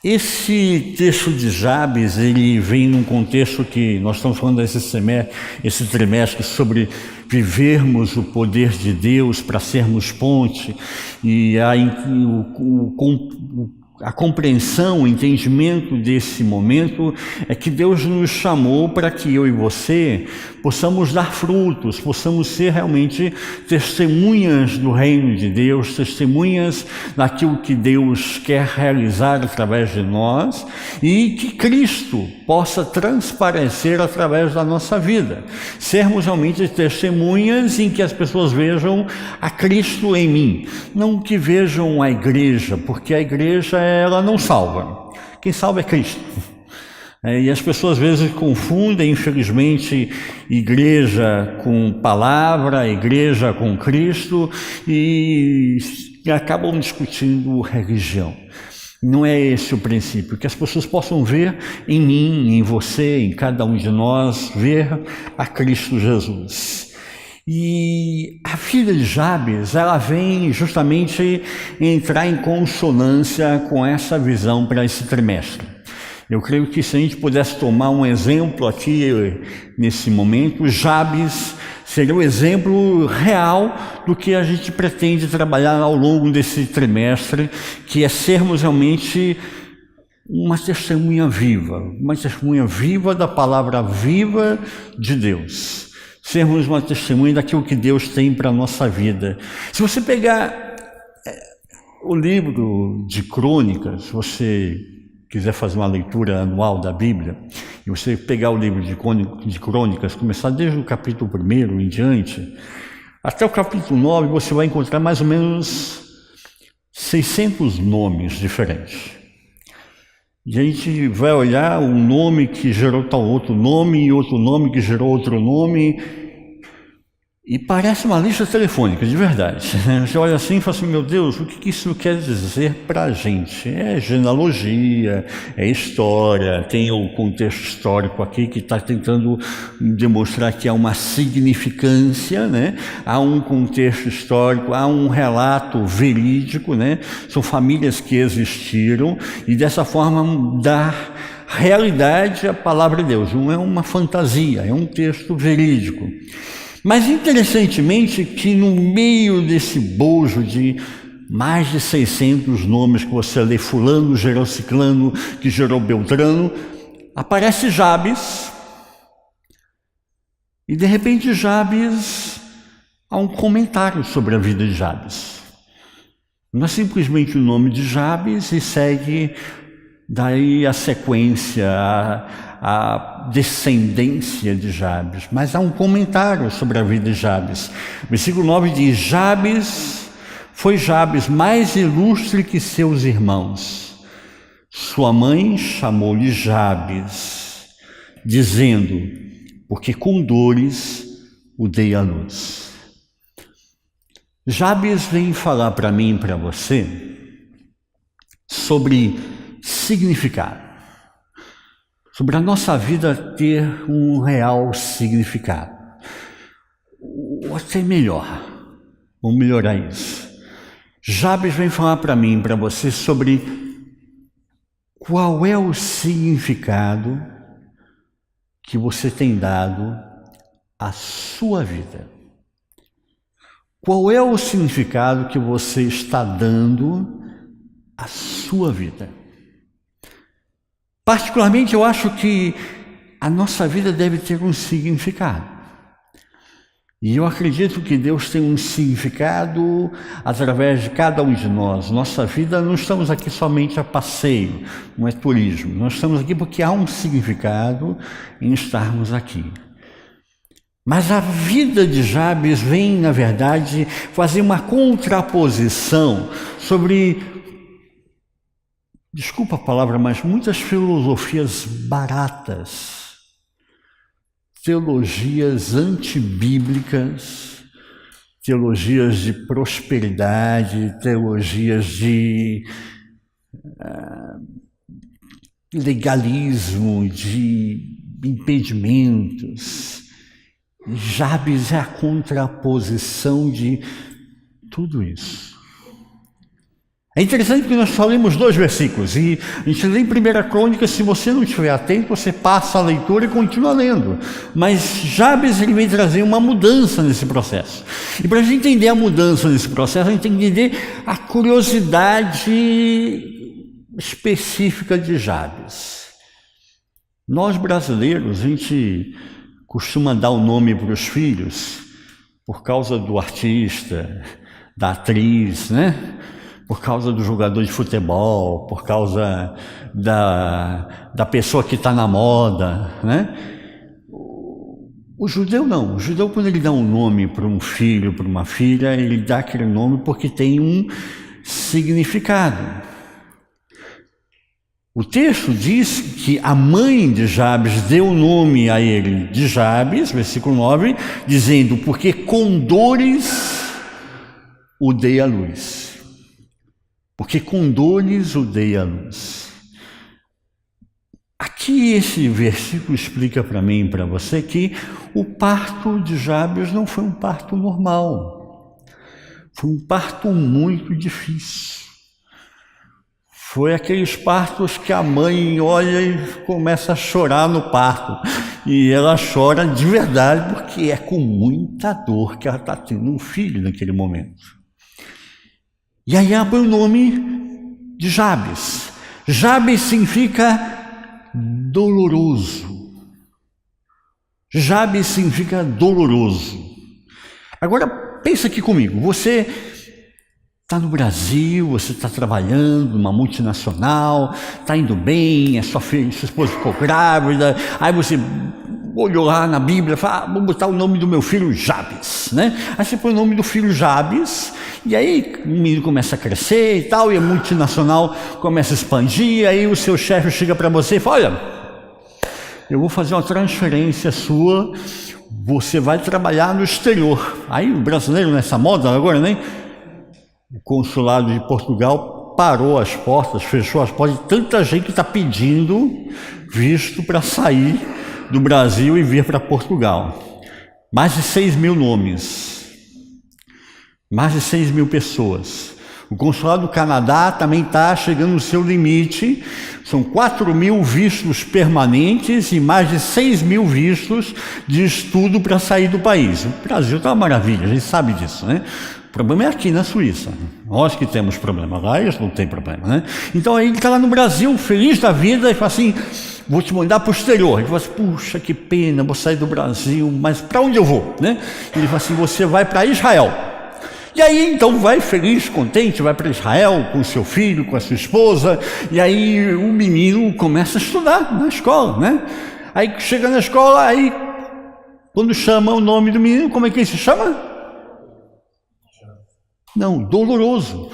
Esse texto de Jabes, ele vem num contexto que nós estamos falando esse trimestre sobre vivermos o poder de Deus para sermos ponte, e a compreensão, o entendimento desse momento é que Deus nos chamou para que eu e você possamos dar frutos, possamos ser realmente testemunhas do reino de Deus, testemunhas daquilo que Deus quer realizar através de nós e que Cristo possa transparecer através da nossa vida. Sermos realmente testemunhas em que as pessoas vejam a Cristo em mim, não que vejam a igreja, porque a igreja ela não salva. Quem salva é Cristo. E as pessoas às vezes confundem, infelizmente, igreja com palavra, igreja com Cristo e acabam discutindo religião. Não é esse o princípio, que as pessoas possam ver em mim, em você, em cada um de nós, ver a Cristo Jesus. E a vida de Jabes, ela vem justamente entrar em consonância com essa visão para esse trimestre. Eu creio que se a gente pudesse tomar um exemplo aqui, nesse momento, Jabes seria o exemplo real do que a gente pretende trabalhar ao longo desse trimestre, que é sermos realmente uma testemunha viva da palavra viva de Deus. Sermos uma testemunha daquilo que Deus tem para a nossa vida. Se você pegar o livro de Crônicas, se você quiser fazer uma leitura anual da Bíblia, e você pegar o livro de Crônicas, começar desde o capítulo 1 em diante, até o capítulo 9, você vai encontrar mais ou menos 600 nomes diferentes. E a gente vai olhar um nome que gerou tal outro nome, e outro nome que gerou outro nome, e parece uma lista telefônica, de verdade. Você olha assim e fala assim, meu Deus, o que isso quer dizer para a gente? É genealogia, é história, tem o contexto histórico aqui que está tentando demonstrar que há uma significância, né? Há um contexto histórico, há um relato verídico, né? São famílias que existiram e dessa forma dar realidade à palavra de Deus. Não é uma fantasia, é um texto verídico. Mas interessantemente que no meio desse bojo de mais de 600 nomes que você lê, fulano gerou ciclano, que gerou beltrano, aparece Jabes, e de repente Jabes, há um comentário sobre a vida de Jabes. Não é simplesmente o nome de Jabes e segue daí a sequência, a descendência de Jabes, mas há um comentário sobre a vida de Jabes. Versículo 9 diz, foi Jabes mais ilustre que seus irmãos. Sua mãe chamou-lhe Jabes, dizendo, porque com dores o dei à luz. Jabes vem falar para mim e para você sobre significado, sobre a nossa vida ter um real significado, ou até melhor, vamos melhorar isso. Jabes vem falar para mim e para você sobre qual é o significado que você tem dado à sua vida. Qual é o significado que você está dando à sua vida? Particularmente, eu acho que a nossa vida deve ter um significado. E eu acredito que Deus tem um significado através de cada um de nós. Nossa vida, não estamos aqui somente a passeio, não é turismo. Nós estamos aqui porque há um significado em estarmos aqui. Mas a vida de Jabes vem, na verdade, fazer uma contraposição sobre, desculpa a palavra, mas muitas filosofias baratas, teologias antibíblicas, teologias de prosperidade, teologias de legalismo, de impedimentos. Jabes é a contraposição de tudo isso. É interessante porque nós só lemos 2 versículos, e a gente lê em 1 Crônica, se você não estiver atento, você passa a leitura e continua lendo. Mas Jabes, ele vem trazer uma mudança nesse processo. E para a gente entender a mudança nesse processo, a gente tem que entender a curiosidade específica de Jabes. Nós brasileiros, a gente costuma dar o nome para os filhos por causa do artista, da atriz, né? Por causa do jogador de futebol, por causa da pessoa que está na moda, né? O judeu não. O judeu, quando ele dá um nome para um filho, para uma filha, ele dá aquele nome porque tem um significado. O texto diz que a mãe de Jabes deu o nome a ele de Jabes, versículo 9, dizendo, porque com dores o dei à luz. Porque com dores o dei à luz. Aqui esse versículo explica para mim e para você que o parto de Jabes não foi um parto normal. Foi um parto muito difícil. Foi aqueles partos que a mãe olha e começa a chorar no parto. E ela chora de verdade porque é com muita dor que ela está tendo um filho naquele momento. E aí abre o nome de Jabes. Jabes significa doloroso. Jabes significa doloroso. Agora pensa aqui comigo, você está no Brasil, você está trabalhando numa multinacional, está indo bem, sua esposa ficou grávida, aí você olhou lá na Bíblia e falou, vou botar o nome do meu filho Jabes, né? Aí você põe o nome do filho Jabes, e aí o menino começa a crescer e tal, e a multinacional começa a expandir, aí o seu chefe chega para você e fala, olha, eu vou fazer uma transferência sua, você vai trabalhar no exterior. Aí o brasileiro nessa moda agora, né? O consulado de Portugal parou as portas, fechou as portas, e tanta gente está pedindo visto para sair do Brasil e vir para Portugal. Mais de 6 mil nomes, mais de 6 mil pessoas. O consulado do Canadá também está chegando no seu limite, são 4 mil vistos permanentes e mais de 6 mil vistos de estudo para sair do país. O Brasil está uma maravilha, a gente sabe disso, né? O problema é aqui na Suíça. Nós que temos problema, lá eles não têm problema, né? Então aí ele está lá no Brasil, feliz da vida, e fala assim, vou te mandar para o exterior. Ele fala assim, puxa, que pena, vou sair do Brasil, mas para onde eu vou, né? Ele fala assim, você vai para Israel. E aí, então, vai feliz, contente, vai para Israel com o seu filho, com a sua esposa, e aí o menino começa a estudar na escola, né? Aí chega na escola, aí quando chama o nome do menino, como é que ele se chama? Não, doloroso.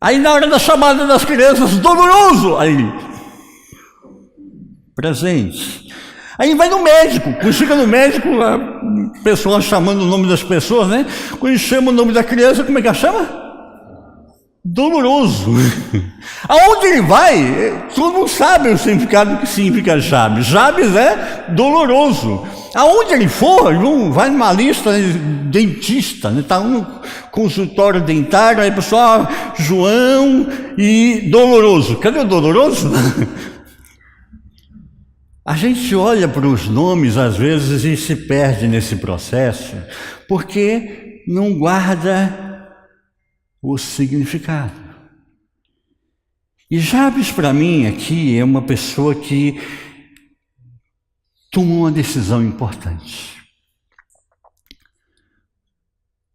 Aí na hora da chamada das crianças, doloroso, aí, presente. Aí vai no médico, quando chega no médico, a pessoa chamando o nome das pessoas, né? Quando chama o nome da criança, como é que ela chama? Doloroso. Aonde ele vai, todo mundo sabe o significado que significa Jabes. Jabes é doloroso. Aonde ele for, vai numa lista de dentista, né? Está no consultório dentário, aí pessoal, João e doloroso. Cadê o doloroso? A gente olha para os nomes às vezes e se perde nesse processo, porque não guarda o significado. E Jabes, para mim, aqui é uma pessoa que tomou uma decisão importante.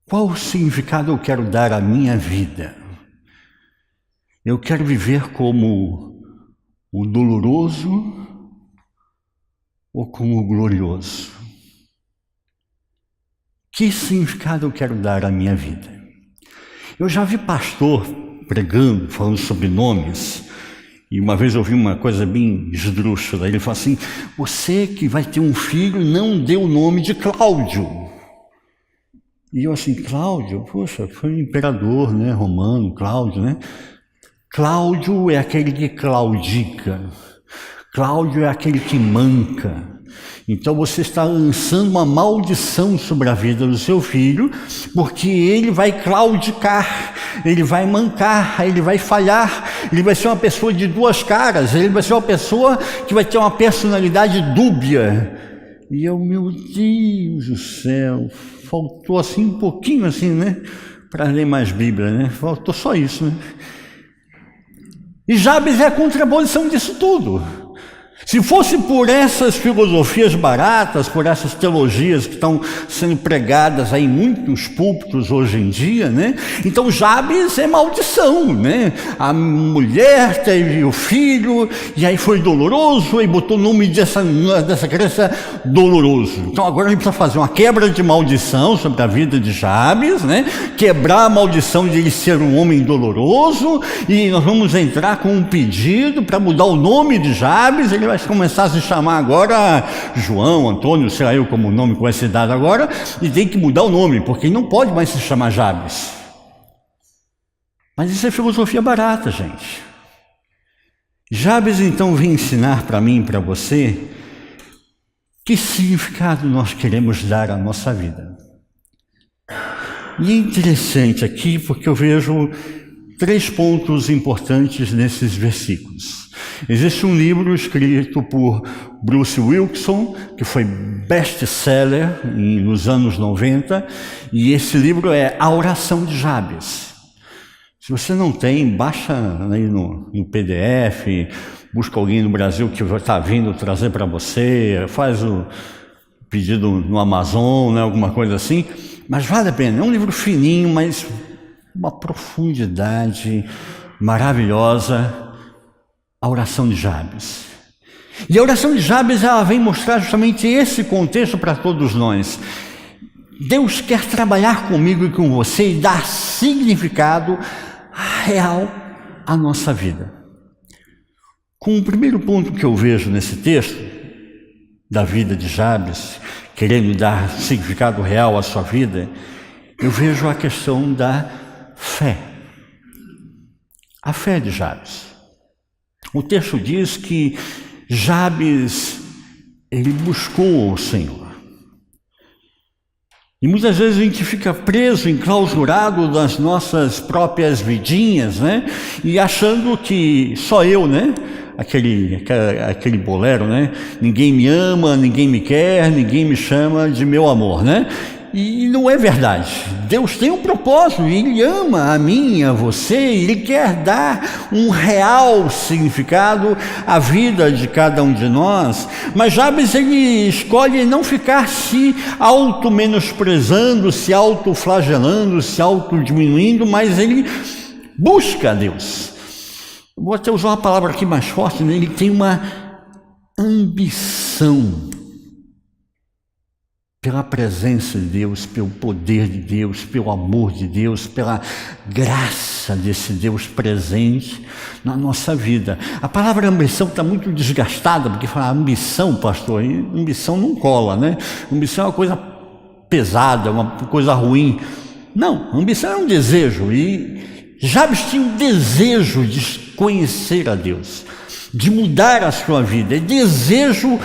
Qual o significado eu quero dar à minha vida? Eu quero viver como o doloroso ou como o glorioso? Que significado eu quero dar à minha vida? Eu já vi pastor pregando, falando sobre nomes, e uma vez eu vi uma coisa bem esdrúxula. Ele falou assim, você que vai ter um filho, não dê o nome de Cláudio. E eu assim, Cláudio? Poxa, foi um imperador, né, romano, Cláudio, né? Cláudio é aquele que claudica. Cláudio é aquele que manca. Então você está lançando uma maldição sobre a vida do seu filho, porque ele vai claudicar, ele vai mancar, ele vai falhar, ele vai ser uma pessoa de duas caras, ele vai ser uma pessoa que vai ter uma personalidade dúbia. E eu, meu Deus do céu, faltou assim um pouquinho assim, né? Para ler mais Bíblia, né? Faltou só isso, né? E Jabes é a contraposição disso tudo. Se fosse por essas filosofias baratas, por essas teologias que estão sendo pregadas aí em muitos púlpitos hoje em dia, né? Então Jabes é maldição, né? A mulher teve o filho, e aí foi doloroso, e botou o nome dessa criança doloroso. Então agora a gente precisa fazer uma quebra de maldição sobre a vida de Jabes, né? Quebrar a maldição de ele ser um homem doloroso, e nós vamos entrar com um pedido para mudar o nome de Jabes. Ele vai começar a se chamar agora João, Antônio, sei lá eu como o nome que vai ser dado agora, e tem que mudar o nome, porque ele não pode mais se chamar Jabes. Mas isso é filosofia barata, gente. Jabes então vem ensinar para mim e para você que significado nós queremos dar à nossa vida. E é interessante aqui porque eu vejo 3 pontos importantes nesses versículos. Existe um livro escrito por Bruce Wilkinson, que foi best-seller nos anos 90, e esse livro é A Oração de Jabes. Se você não tem, baixa aí no PDF, busca alguém no Brasil que está vindo trazer para você, faz o pedido no Amazon, né, alguma coisa assim, mas vale a pena. É um livro fininho, mas uma profundidade maravilhosa. A oração de Jabes. E a oração de Jabes, ela vem mostrar justamente esse contexto para todos nós. Deus quer trabalhar comigo e com você e dar significado real à nossa vida. Com o primeiro ponto que eu vejo nesse texto, da vida de Jabes, querendo dar significado real à sua vida, eu vejo a questão da fé. A fé de Jabes. O texto diz que Jabes, ele buscou o Senhor. E muitas vezes a gente fica preso, enclausurado nas nossas próprias vidinhas, né? E achando que só eu, né? Aquele bolero, né? Ninguém me ama, ninguém me quer, ninguém me chama de meu amor, né? E não é verdade. Deus tem um propósito, Ele ama a mim, a você, Ele quer dar um real significado à vida de cada um de nós. Mas Jabes, ele escolhe não ficar se auto-menosprezando, se auto-flagelando, se auto-diminuindo, mas ele busca a Deus. Vou até usar uma palavra aqui mais forte, né? Ele tem uma ambição pela presença de Deus, pelo poder de Deus, pelo amor de Deus, pela graça desse Deus presente na nossa vida. A palavra ambição está muito desgastada, porque fala ambição, pastor, e ambição não cola, né? Ambição é uma coisa pesada, uma coisa ruim. Não, ambição é um desejo, e Jabes tinha um desejo de conhecer a Deus, de mudar a sua vida, é desejo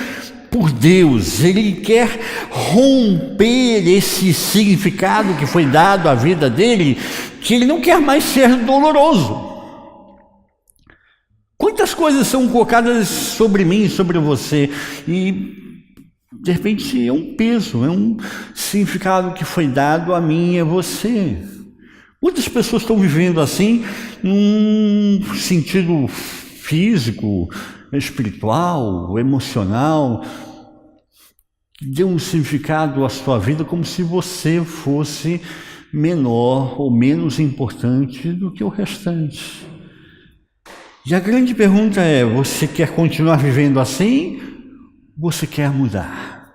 por Deus. Ele quer romper esse significado que foi dado à vida dele, que ele não quer mais ser doloroso. Quantas coisas são colocadas sobre mim, sobre você, e de repente é um peso, é um significado que foi dado a mim e a você. Muitas pessoas estão vivendo assim, num sentido físico, espiritual, emocional, dê um significado à sua vida como se você fosse menor ou menos importante do que o restante. E a grande pergunta é, você quer continuar vivendo assim? Você quer mudar?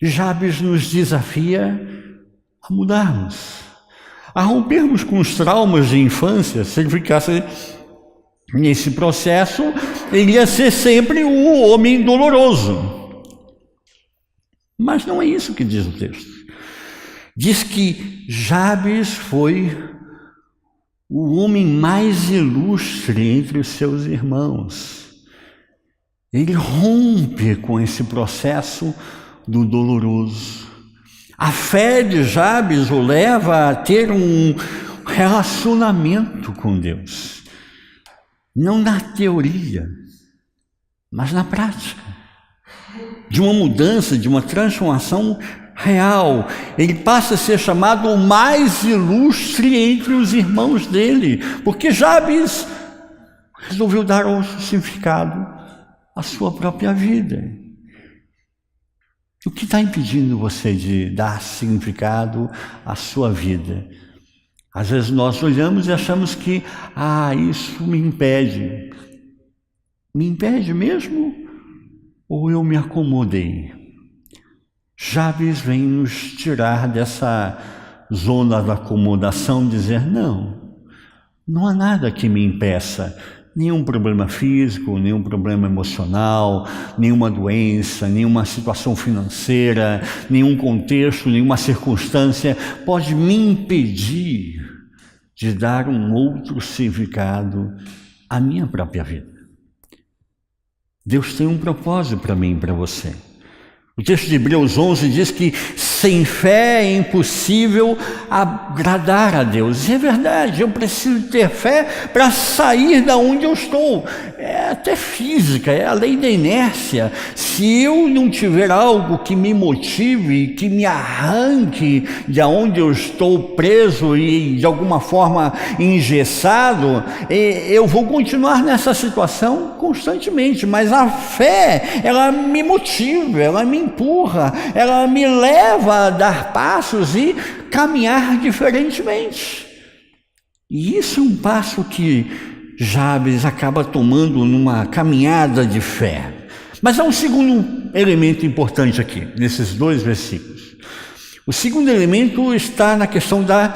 Jabes nos desafia a mudarmos, a rompermos com os traumas de infância. Se ele ficasse nesse processo, ele ia ser sempre o homem doloroso. Mas não é isso que diz o texto. Diz que Jabes foi o homem mais ilustre entre os seus irmãos. ele rompe com esse processo do doloroso. A fé de Jabes o leva a ter um relacionamento com Deus, não na teoria, mas na prática, de uma mudança, de uma transformação real. Ele passa a ser chamado o mais ilustre entre os irmãos dele, porque Jabes resolveu dar outro significado à sua própria vida. O que está impedindo você de dar significado à sua vida? Às vezes nós olhamos e achamos que, isso me impede. Me impede mesmo? Ou eu me acomodei? Jabes vem nos tirar dessa zona da acomodação, dizer, não há nada que me impeça. Nenhum problema físico, nenhum problema emocional, nenhuma doença, nenhuma situação financeira, nenhum contexto, nenhuma circunstância pode me impedir de dar um outro significado à minha própria vida. Deus tem um propósito para mim e para você. O texto de Hebreus 11 diz que sem fé é impossível agradar a Deus. E é verdade, eu preciso ter fé para sair da onde eu estou. É até física, é a lei da inércia. Se eu não tiver algo que me motive, que me arranque de onde eu estou preso e de alguma forma engessado, eu vou continuar nessa situação constantemente. Mas a fé, ela me motiva, ela me empurra, ela me leva a dar passos e caminhar diferentemente. E isso é um passo que Jabes acaba tomando numa caminhada de fé. Mas há um segundo elemento importante aqui, nesses dois versículos. O segundo elemento está na questão da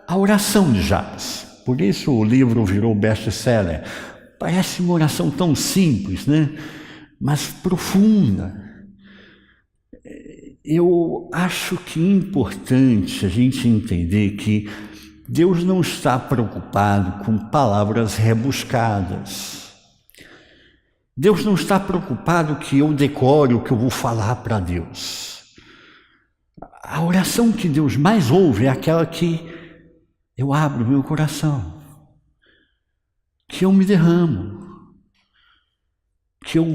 oração de Jabes. Por isso o livro virou best-seller. Parece uma oração tão simples, mas profunda. Eu acho que é importante a gente entender que Deus não está preocupado com palavras rebuscadas. Deus não está preocupado que eu decore o que eu vou falar para Deus. A oração que Deus mais ouve é aquela que eu abro meu coração, que eu me derramo, que eu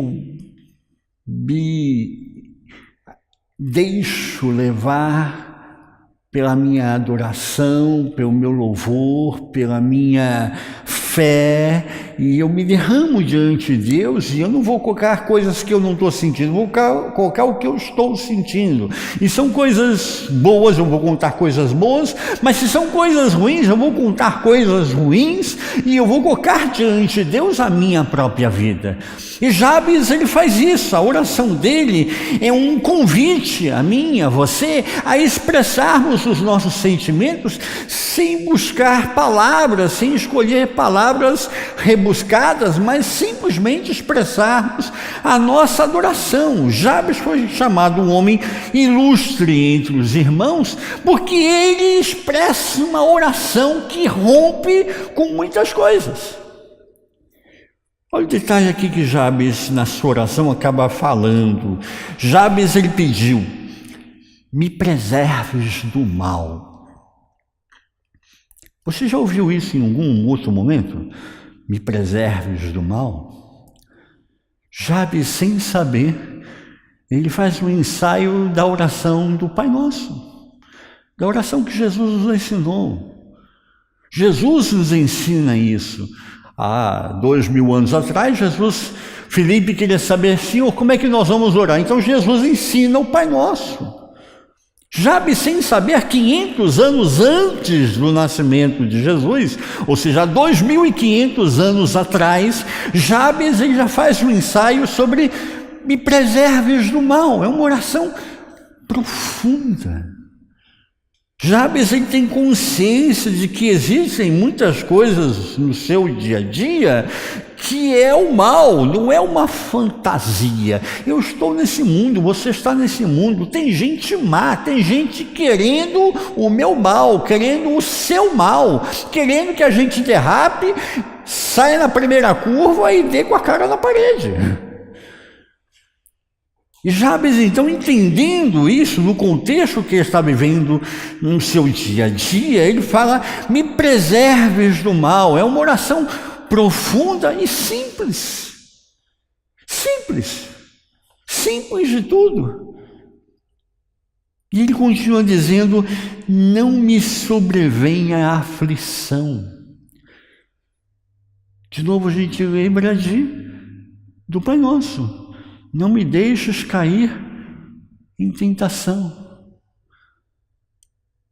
me deixo levar pela minha adoração, pelo meu louvor, pela minha fé, e eu me derramo diante de Deus, e eu não vou colocar coisas que eu não estou sentindo, vou colocar o que eu estou sentindo. E são coisas boas, eu vou contar coisas boas, mas se são coisas ruins, eu vou contar coisas ruins, e eu vou colocar diante de Deus a minha própria vida. E Jabes, ele faz isso. A oração dele é um convite a mim, a você, a expressarmos os nossos sentimentos sem buscar palavras, sem escolher palavras rebuscadas, mas simplesmente expressarmos a nossa adoração. Jabes foi chamado um homem ilustre entre os irmãos, porque ele expressa uma oração que rompe com muitas coisas. Olha o detalhe aqui que Jabes, na sua oração, acaba falando. Jabes, ele pediu, me preserves do mal. Você já ouviu isso em algum outro momento? Me preserves do mal? Jabes, sem saber, ele faz um ensaio da oração do Pai Nosso, da oração que Jesus nos ensinou. Jesus nos ensina isso. Há 2000 anos atrás, Filipe queria saber, Senhor, como é que nós vamos orar? Então Jesus ensina o Pai Nosso. Jabes, sem saber, 500 anos antes do nascimento de Jesus, ou seja, 2500 anos atrás, Jabes ele já faz um ensaio sobre me preserves do mal. É uma oração profunda. Jabes ele tem consciência de que existem muitas coisas no seu dia a dia que é o mal, não é uma fantasia. Eu estou nesse mundo, você está nesse mundo, tem gente má, tem gente querendo o meu mal, querendo o seu mal, querendo que a gente derrape, saia na primeira curva e dê com a cara na parede. E Jabes, então, entendendo isso, no contexto que ele está vivendo no seu dia a dia, ele fala: me preserves do mal. É uma oração profunda e simples. Simples. Simples de tudo. E ele continua dizendo: não me sobrevenha a aflição. De novo a gente lembra do Pai Nosso. Não me deixes cair em tentação.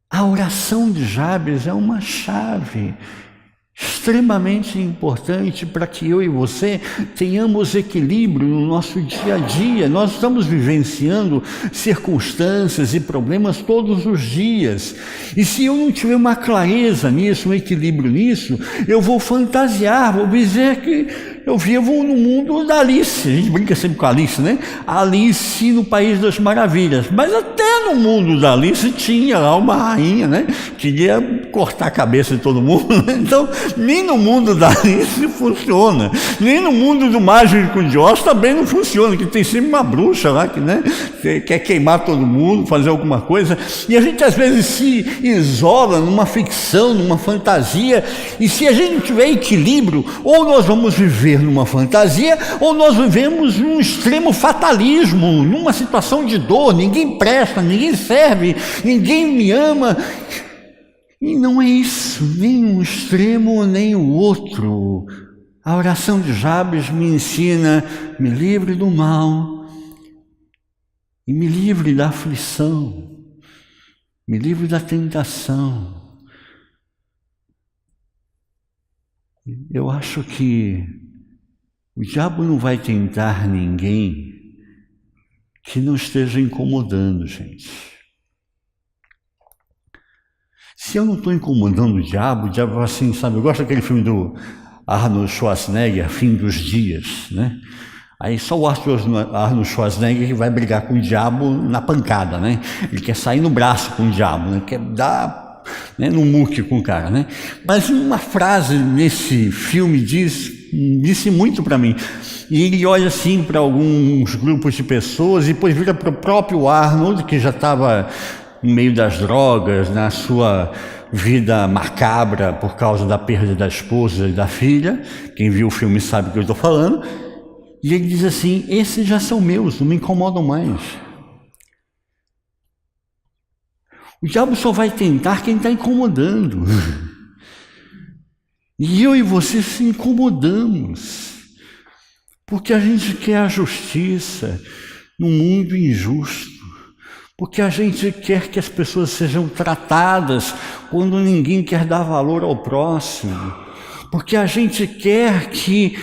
A oração de Jabes é uma chave extremamente importante para que eu e você tenhamos equilíbrio no nosso dia a dia. Nós estamos vivenciando circunstâncias e problemas todos os dias. E se eu não tiver uma clareza nisso, um equilíbrio nisso, eu vou fantasiar, vou dizer que eu vivo no mundo da Alice. A gente brinca sempre com a Alice, né? Alice no País das Maravilhas. Mas até no mundo da Alice tinha lá uma rainha, né? Queria cortar a cabeça de todo mundo. Então, nem no mundo da Alice funciona. Nem no mundo do Mágico de Oz também não funciona, que tem sempre uma bruxa lá que, né, quer queimar todo mundo, fazer alguma coisa. E a gente às vezes se isola numa ficção, numa fantasia. E se a gente não tiver equilíbrio, ou nós vamos viver numa fantasia, ou nós vivemos num extremo fatalismo, numa situação de dor. Ninguém presta, ninguém serve, ninguém me ama. E não é isso, nem um extremo nem o outro. A oração de Jabes me ensina: me livre do mal e me livre da aflição, me livre da tentação. Eu acho que o diabo não vai tentar ninguém que não esteja incomodando, gente. Se eu não estou incomodando o diabo assim, sabe? Eu gosto daquele filme do Arnold Schwarzenegger, Fim dos Dias, né? Aí só o Arnold Schwarzenegger que vai brigar com o diabo na pancada, né? Ele quer sair no braço com o diabo, né? Quer dar, né, no muque com o cara, né? Mas uma frase nesse filme disse muito para mim. E ele olha assim para alguns grupos de pessoas e depois vira para o próprio Arnold, que já estava no meio das drogas, na sua vida macabra por causa da perda da esposa e da filha. Quem viu o filme sabe o que eu estou falando. E ele diz assim: esses já são meus, não me incomodam mais. O diabo só vai tentar quem está incomodando. E eu e você se incomodamos, porque a gente quer a justiça num mundo injusto. Porque a gente quer que as pessoas sejam tratadas quando ninguém quer dar valor ao próximo. Porque a gente quer que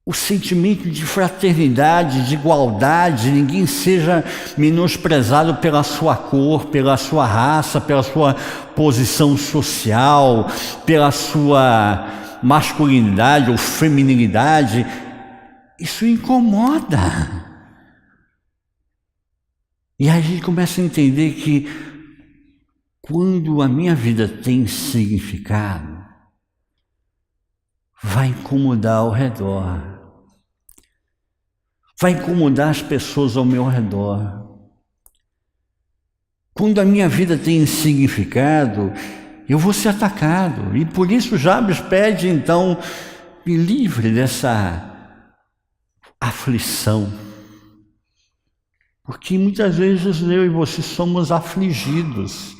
o sentimento de fraternidade, de igualdade, ninguém seja menosprezado pela sua cor, pela sua raça, pela sua posição social, pela sua masculinidade ou feminilidade. Isso incomoda. E aí a gente começa a entender que quando a minha vida tem significado, vai incomodar ao redor, vai incomodar as pessoas ao meu redor. Quando a minha vida tem significado, eu vou ser atacado. E por isso Jabes pede, então, me livre dessa aflição. Porque muitas vezes eu e você somos afligidos.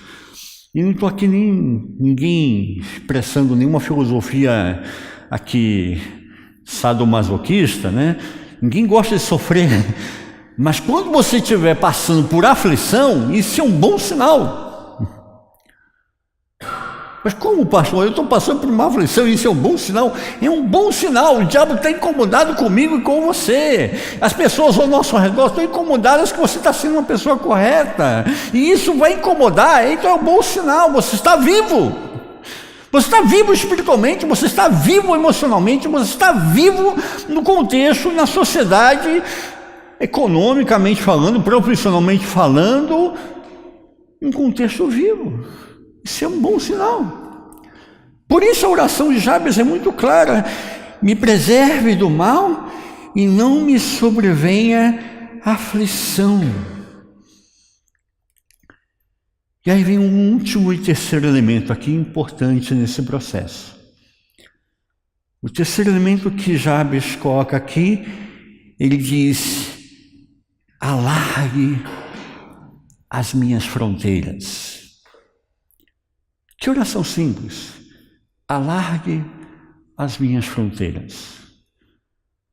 E não estou aqui ninguém expressando nenhuma filosofia aqui sadomasoquista, né? Ninguém gosta de sofrer. Mas quando você estiver passando por aflição, isso é um bom sinal. Mas como, pastor? Eu estou passando por uma aflição e isso é um bom sinal? É um bom sinal. O diabo está incomodado comigo e com você. As pessoas ao nosso redor estão incomodadas que você está sendo uma pessoa correta. E isso vai incomodar. Então é um bom sinal. Você está vivo. Você está vivo espiritualmente, você está vivo emocionalmente, você está vivo no contexto, na sociedade, economicamente falando, profissionalmente falando, um contexto vivo. Isso é um bom sinal. Por isso a oração de Jabes é muito clara: me preserve do mal e não me sobrevenha aflição. E aí vem um último e terceiro elemento aqui importante nesse processo. O terceiro elemento que Jabes coloca aqui, ele diz: alargue as minhas fronteiras. Que oração simples. Alargue as minhas fronteiras.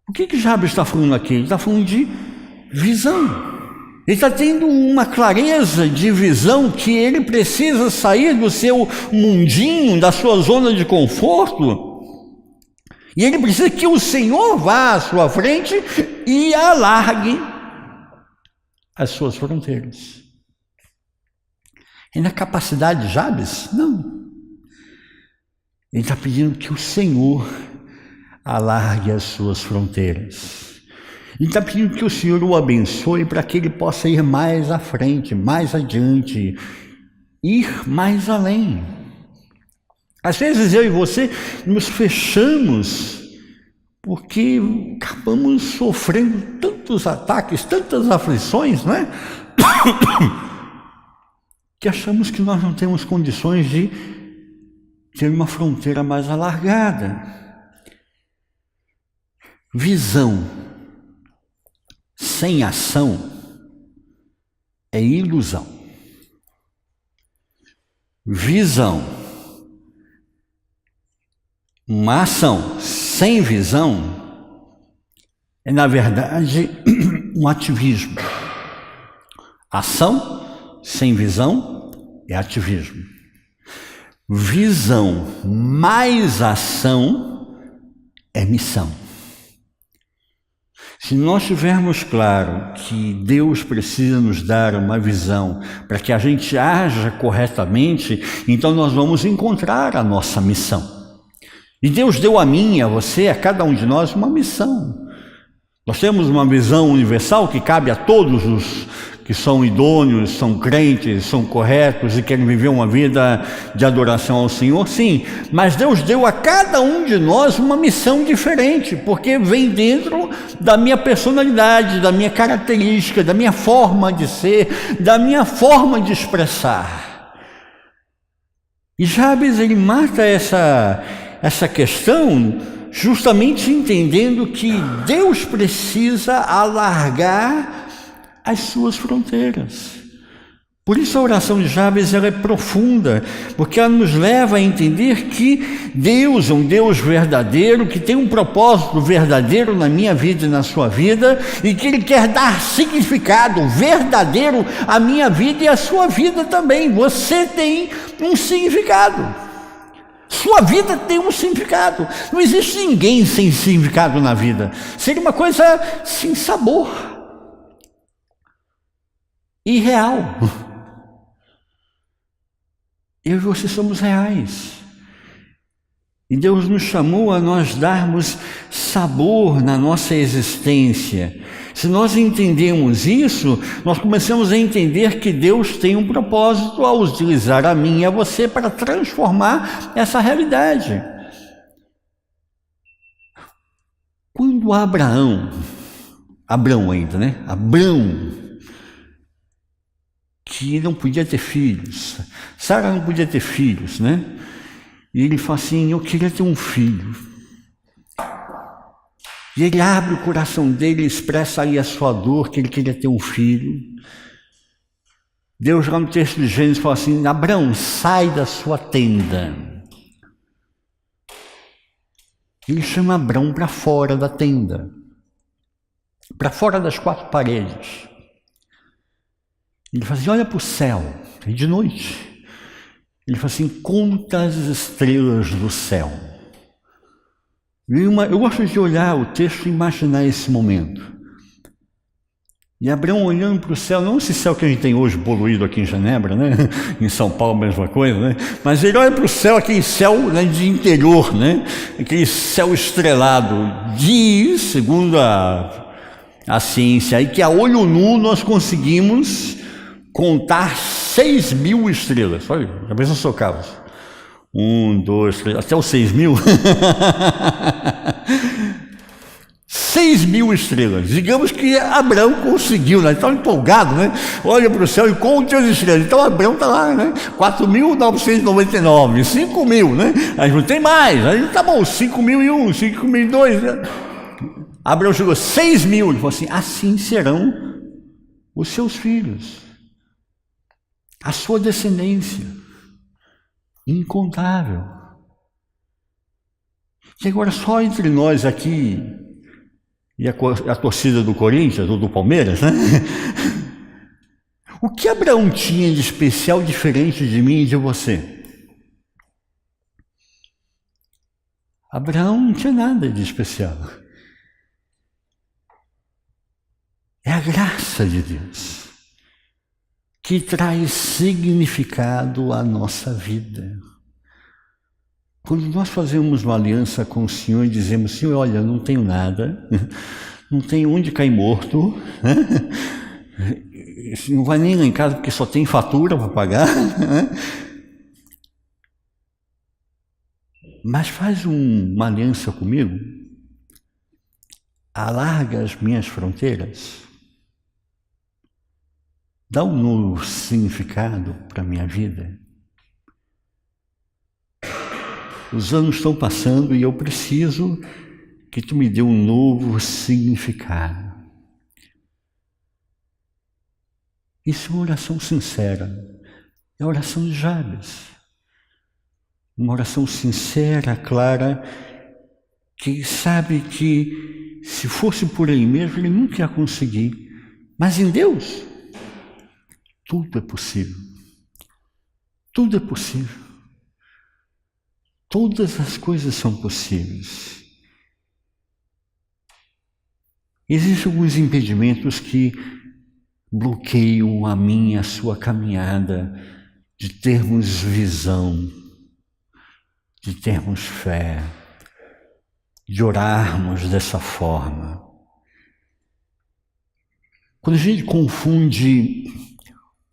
O que Jabes está falando aqui? Ele está falando de visão. Ele está tendo uma clareza de visão que ele precisa sair do seu mundinho, da sua zona de conforto. E ele precisa que o Senhor vá à sua frente e alargue as suas fronteiras. E na capacidade de Jabes? Não. Ele está pedindo que o Senhor alargue as suas fronteiras. Ele está pedindo que o Senhor o abençoe para que ele possa ir mais à frente, mais adiante, ir mais além. Às vezes eu e você nos fechamos porque acabamos sofrendo tantos ataques, tantas aflições, não é? Que achamos que nós não temos condições de ter uma fronteira mais alargada. Visão sem ação é ilusão. Visão, uma ação sem visão é, na verdade, um ativismo. Ação sem visão é ativismo. Visão mais ação é missão. Se nós tivermos claro que Deus precisa nos dar uma visão para que a gente haja corretamente, então nós vamos encontrar a nossa missão. E Deus deu a mim, a você, a cada um de nós uma missão. Nós temos uma visão universal que cabe a todos os que são idôneos, são crentes, são corretos e querem viver uma vida de adoração ao Senhor, sim, mas Deus deu a cada um de nós uma missão diferente, porque vem dentro da minha personalidade, da minha característica, da minha forma de ser, da minha forma de expressar. E Jabes, ele mata essa questão justamente entendendo que Deus precisa alargar as suas fronteiras. Por isso a oração de Jabes ela é profunda, porque ela nos leva a entender que Deus é um Deus verdadeiro, que tem um propósito verdadeiro na minha vida e na sua vida, e que Ele quer dar significado verdadeiro à minha vida e à sua vida também. Você tem um significado. Sua vida tem um significado. Não existe ninguém sem significado na vida. Seria uma coisa sem sabor. Irreal. Eu e você somos reais. E Deus nos chamou a nós darmos sabor na nossa existência. Se nós entendemos isso, nós começamos a entender que Deus tem um propósito ao utilizar a mim e a você para transformar essa realidade. Quando Abraão ainda, né? Abrão, que não podia ter filhos, Sara não podia ter filhos, né? E ele fala assim: eu queria ter um filho. E ele abre o coração dele, expressa aí a sua dor, que ele queria ter um filho. Deus, lá no texto de Gênesis, fala assim: Abraão, sai da sua tenda. Ele chama Abraão para fora da tenda, para fora das quatro paredes. Ele fala assim: olha para o céu, é de noite. Ele fala assim: conta as estrelas do céu. Eu gosto de olhar o texto e imaginar esse momento. E Abraão olhando para o céu, não esse céu que a gente tem hoje poluído aqui em Genebra, né? Em São Paulo, a mesma coisa, né? Mas ele olha para o céu, aquele céu, né, de interior, né? Aquele céu estrelado. Diz, segundo a ciência, aí que a olho nu nós conseguimos contar 6.000 estrelas. Olha, já pensou, seu Carlos? 1, 2, 3, até os 6.000. 6.000 estrelas. Digamos que Abraão conseguiu, né? Estava empolgado, né? Olha para o céu e conta as estrelas. Então Abraão está lá, né? 4.999, 5.000, né? Aí não tem mais. Aí tá bom, 5.001, 5.002, né? Abraão chegou a 6.000. Ele falou assim: assim serão os seus filhos, a sua descendência, incontável. E agora só entre nós aqui e a torcida do Corinthians ou do Palmeiras, né? O que Abraão tinha de especial diferente de mim e de você? Abraão não tinha nada de especial. É a graça de Deus que traz significado à nossa vida. Quando nós fazemos uma aliança com o Senhor e dizemos: Senhor, olha, eu não tenho nada, não tenho onde cair morto, não vai nem lá em casa porque só tem fatura para pagar, mas faz uma aliança comigo, alarga as minhas fronteiras, dá um novo significado para a minha vida. Os anos estão passando e eu preciso que tu me dê um novo significado. Isso é uma oração sincera, é a oração de Jabes. Uma oração sincera, clara, que sabe que se fosse por ele mesmo, ele nunca ia conseguir. Mas em Deus, tudo é possível. Tudo é possível. Todas as coisas são possíveis. Existem alguns impedimentos que bloqueiam a minha, a sua caminhada de termos visão, de termos fé, de orarmos dessa forma. Quando a gente confunde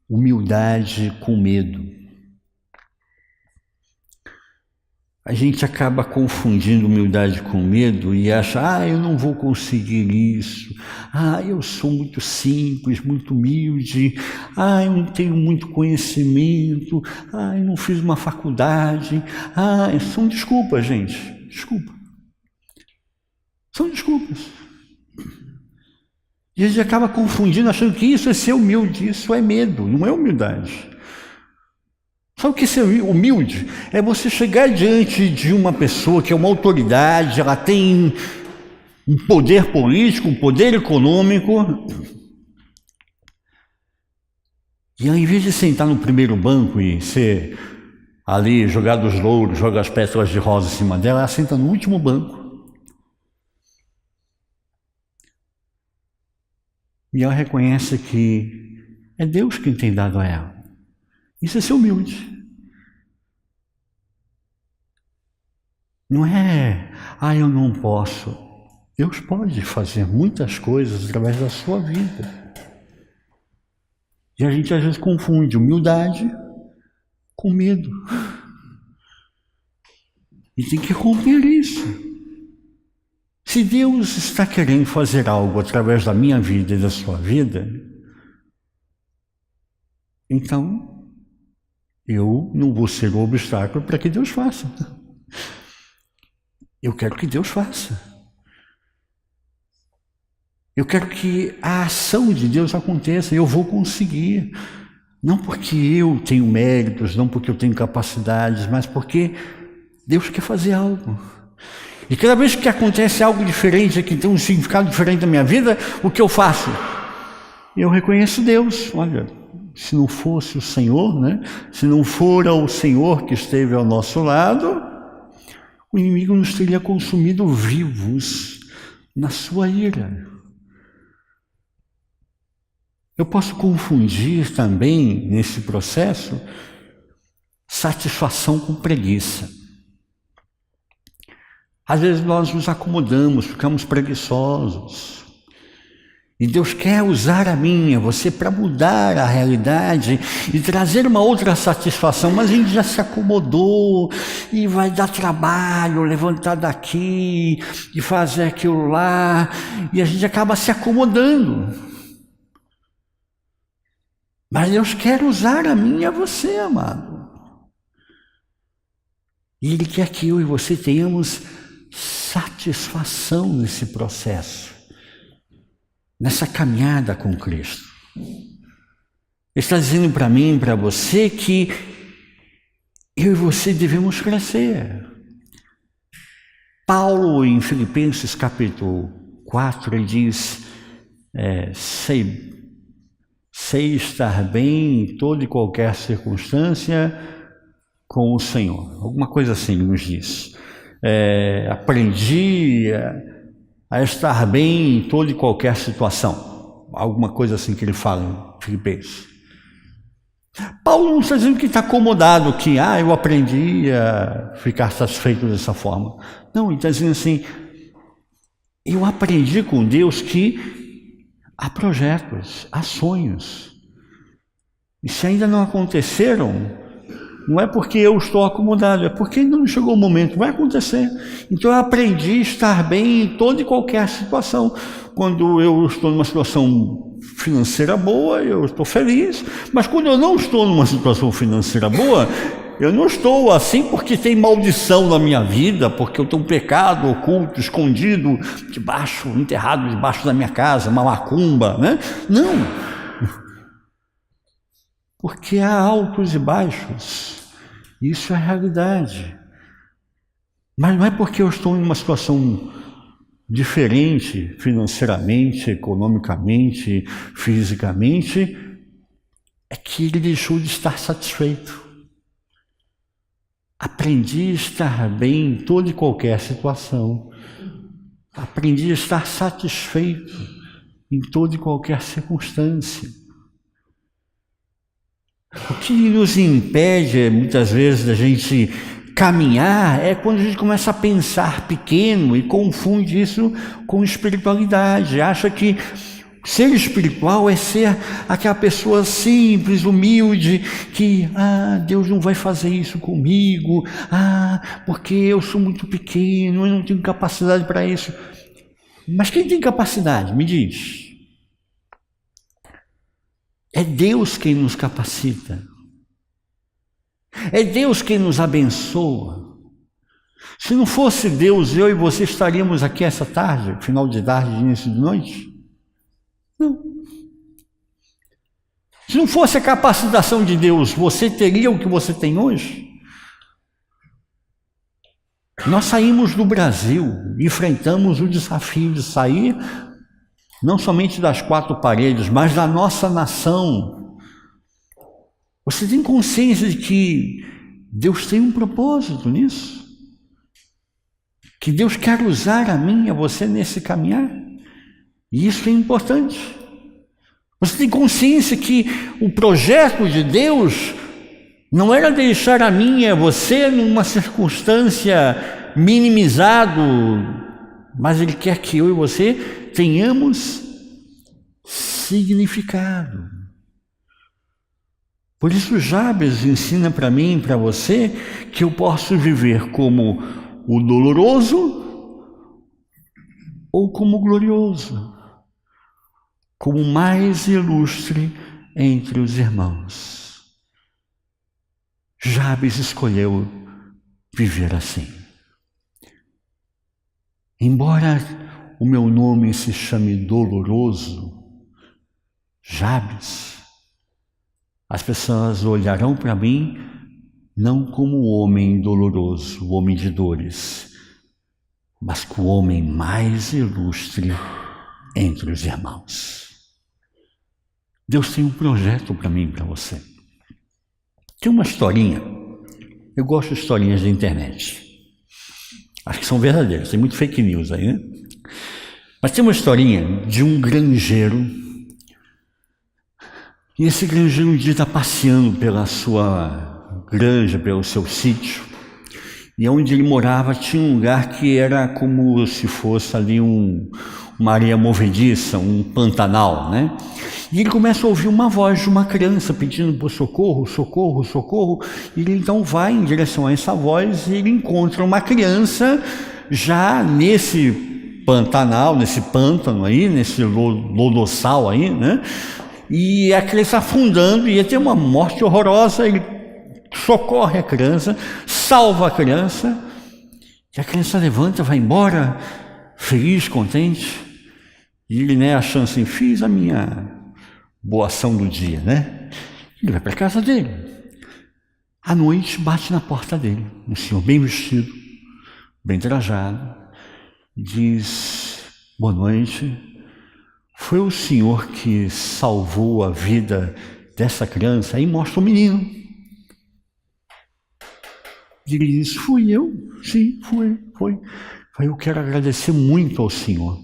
humildade com medo, a gente acaba confundindo humildade com medo e acha: eu não vou conseguir isso, eu sou muito simples, muito humilde, eu não tenho muito conhecimento, eu não fiz uma faculdade. São desculpas, gente, desculpa. São desculpas. E a gente acaba confundindo, achando que isso é ser humilde, isso é medo, não é humildade. Sabe o que é ser humilde? É você chegar diante de uma pessoa que é uma autoridade, ela tem um poder político, um poder econômico, e ao invés de sentar no primeiro banco e ser ali, jogar os louros, jogar as pétalas de rosa em cima dela, ela senta no último banco. E ela reconhece que é Deus quem tem dado a ela. Isso é ser humilde. Não é, eu não posso. Deus pode fazer muitas coisas através da sua vida. E a gente às vezes confunde humildade com medo. E tem que romper isso. Se Deus está querendo fazer algo através da minha vida e da sua vida, então eu não vou ser o obstáculo para que Deus faça. Eu quero que Deus faça. Eu quero que a ação de Deus aconteça, eu vou conseguir. Não porque eu tenho méritos, não porque eu tenho capacidades, mas porque Deus quer fazer algo. E cada vez que acontece algo diferente, que tem um significado diferente na minha vida, o que eu faço? Eu reconheço Deus. Olha, se não fosse o Senhor, se não fora o Senhor que esteve ao nosso lado, o inimigo nos teria consumido vivos na sua ira. Eu posso confundir também, nesse processo, satisfação com preguiça. Às vezes nós nos acomodamos, ficamos preguiçosos. E Deus quer usar a minha, você, para mudar a realidade e trazer uma outra satisfação. Mas a gente já se acomodou e vai dar trabalho, levantar daqui e fazer aquilo lá, e a gente acaba se acomodando. Mas Deus quer usar a mim e a você, amado. E Ele quer que eu e você tenhamos satisfação nesse processo, nessa caminhada com Cristo. Ele está dizendo para mim e para você que eu e você devemos crescer. Paulo, em Filipenses capítulo 4, ele diz, sei estar bem em toda e qualquer circunstância com o Senhor. Alguma coisa assim ele nos diz. Aprendi a estar bem em toda e qualquer situação. Alguma coisa assim que ele fala em Filipenses. Paulo não está dizendo que está acomodado, que eu aprendi a ficar satisfeito dessa forma. Não, ele está dizendo assim, eu aprendi com Deus que há projetos, há sonhos. E se ainda não aconteceram, não é porque eu estou acomodado, é porque ainda não chegou o momento, vai acontecer. Então eu aprendi a estar bem em toda e qualquer situação. Quando eu estou numa situação financeira boa, eu estou feliz. Mas quando eu não estou numa situação financeira boa, eu não estou assim porque tem maldição na minha vida, porque eu tenho um pecado oculto, escondido, enterrado debaixo da minha casa, uma macumba, né? Não. Porque há altos e baixos, isso é a realidade. Mas não é porque eu estou em uma situação diferente financeiramente, economicamente, fisicamente, é que ele deixou de estar satisfeito. Aprendi a estar bem em toda e qualquer situação. Aprendi a estar satisfeito em toda e qualquer circunstância. O que nos impede, muitas vezes, da gente caminhar é quando a gente começa a pensar pequeno e confunde isso com espiritualidade. Acha que ser espiritual é ser aquela pessoa simples, humilde, que, Deus não vai fazer isso comigo, porque eu sou muito pequeno, eu não tenho capacidade para isso. Mas quem tem capacidade? Me diz. É Deus quem nos capacita. É Deus quem nos abençoa. Se não fosse Deus, eu e você estaríamos aqui essa tarde, final de tarde, início de noite? Não. Se não fosse a capacitação de Deus, você teria o que você tem hoje? Nós saímos do Brasil, enfrentamos o desafio de sair não somente das quatro paredes, mas da nossa nação. Você tem consciência de que Deus tem um propósito nisso? Que Deus quer usar a mim e a você nesse caminhar? E isso é importante. Você tem consciência que o projeto de Deus não era deixar a mim e a você numa circunstância minimizado, mas Ele quer que eu e você tenhamos significado. Por isso Jabes ensina para mim e para você que eu posso viver como o doloroso ou como o glorioso, como o mais ilustre entre os irmãos. Jabes escolheu viver assim. Embora o meu nome se chame doloroso, Jabes, as pessoas olharão para mim não como o homem doloroso, o homem de dores, mas como o homem mais ilustre entre os irmãos. Deus tem um projeto para mim e para você. Tem uma historinha, eu gosto de historinhas da internet. Acho que são verdadeiras, tem muito fake news aí, né? Mas tem uma historinha de um granjeiro, e esse granjeiro um dia está passeando pela sua granja, pelo seu sítio, E onde ele morava tinha um lugar que era como se fosse ali uma areia movediça, um pantanal, né? E ele começa a ouvir uma voz de uma criança pedindo por socorro, socorro, socorro. E ele então vai em direção a essa voz e ele encontra uma criança já nesse pantanal, nesse pântano aí, nesse lodossal aí, né? E a criança afundando, ia ter uma morte horrorosa. Ele socorre a criança, salva a criança, e a criança levanta, vai embora, feliz, contente. E ele, né, achando assim, fiz a minha boa ação do dia, né? Ele vai para casa dele. À noite, bate na porta dele, um senhor bem vestido, bem trajado, diz, boa noite, foi o senhor que salvou a vida dessa criança? Aí mostra o menino. E ele diz, fui eu? Sim, foi. Eu quero agradecer muito ao senhor.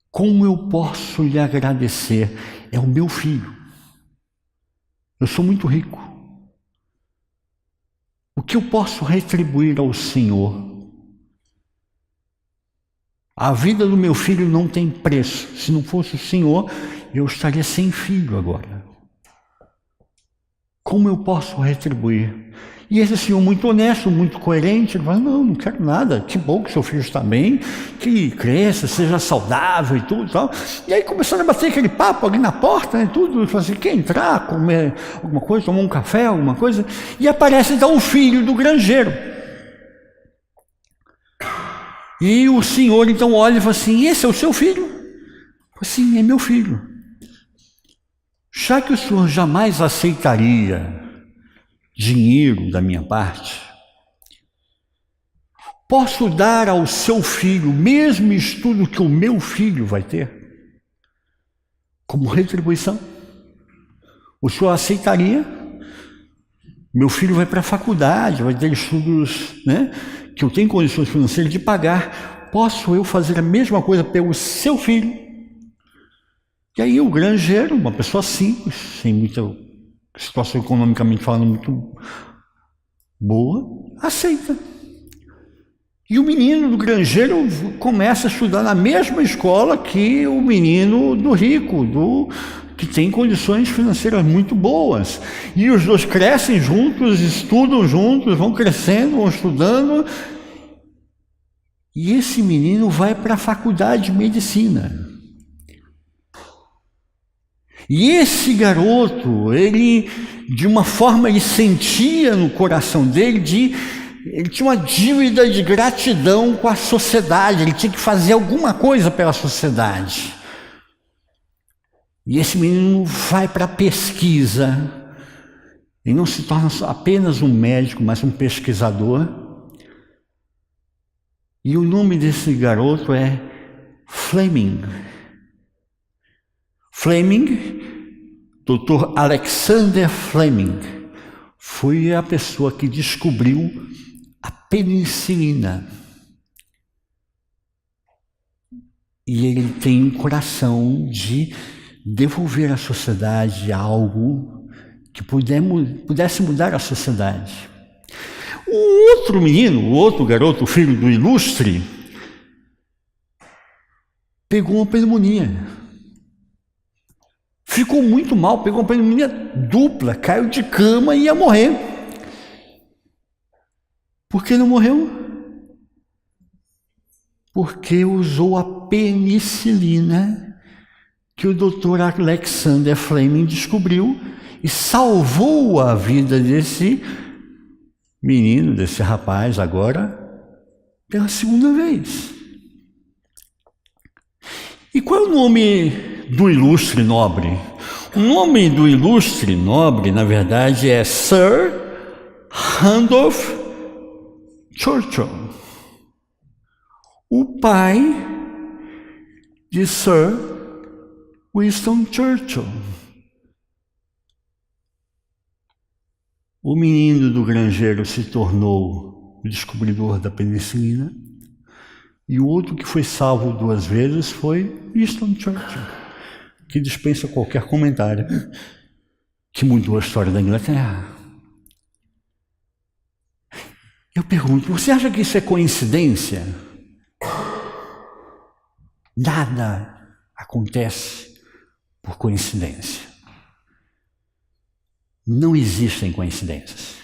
Como eu posso lhe agradecer? É o meu filho. Eu sou muito rico. O que eu posso retribuir ao senhor? A vida do meu filho não tem preço. Se não fosse o senhor, eu estaria sem filho agora. Como eu posso retribuir? E esse senhor muito honesto, muito coerente, ele fala, não quero nada, que bom que seu filho está bem, que cresça, seja saudável e tudo e tal. E aí começaram a bater aquele papo ali na porta, né, tudo, ele falou assim, quer entrar, comer alguma coisa, tomar um café, alguma coisa? E aparece então o filho do granjeiro. E o senhor então olha e fala assim, esse é o seu filho? Eu falo, sim, é meu filho. Já que o senhor jamais aceitaria dinheiro da minha parte, posso dar ao seu filho o mesmo estudo que o meu filho vai ter? Como retribuição? O senhor aceitaria? Meu filho vai para a faculdade, vai ter estudos, né, que eu tenho condições financeiras de pagar. Posso eu fazer a mesma coisa pelo seu filho? E aí o granjeiro, uma pessoa simples, sem muita situação economicamente falando muito boa, aceita. E o menino do granjeiro começa a estudar na mesma escola que o menino do rico, que tem condições financeiras muito boas. E os dois crescem juntos, estudam juntos, vão crescendo, vão estudando. E esse menino vai para a faculdade de medicina. E esse garoto, ele, de uma forma, ele sentia no coração dele, ele tinha uma dívida de gratidão com a sociedade, ele tinha que fazer alguma coisa pela sociedade. E esse menino vai para a pesquisa, e não se torna apenas um médico, mas um pesquisador. E o nome desse garoto é Fleming. Fleming, Dr. Alexander Fleming, foi a pessoa que descobriu a penicilina. E ele tem um coração de devolver à sociedade algo que pudesse mudar a sociedade. O outro menino, o outro garoto, o filho do ilustre, pegou uma pneumonia. Ficou muito mal, pegou uma pneumonia dupla, caiu de cama e ia morrer. Por que não morreu? Porque usou a penicilina que o Dr. Alexander Fleming descobriu e salvou a vida desse menino, desse rapaz agora, pela segunda vez. E qual é o nome do ilustre nobre? O nome do ilustre nobre, na verdade, é Sir Randolph Churchill, o pai de Sir Winston Churchill. O menino do granjeiro se tornou o descobridor da penicilina, e o outro que foi salvo 2 vezes foi Winston Churchill, que dispensa qualquer comentário, que mudou a história da Inglaterra. Eu pergunto, você acha que isso é coincidência? Nada acontece por coincidência. Não existem coincidências.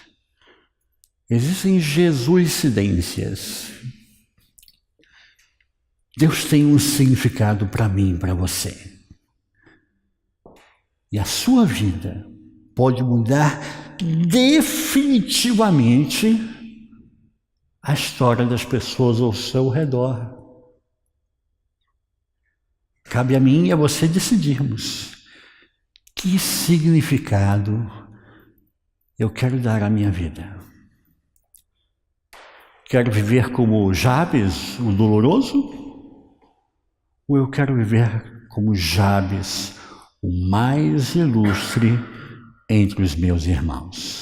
Existem jesuicidências. Deus tem um significado para mim, para você. E a sua vida pode mudar definitivamente a história das pessoas ao seu redor. Cabe a mim e a você decidirmos que significado eu quero dar à minha vida. Quero viver como Jabes, o doloroso? Ou eu quero viver como Jabes, o mais ilustre entre os meus irmãos?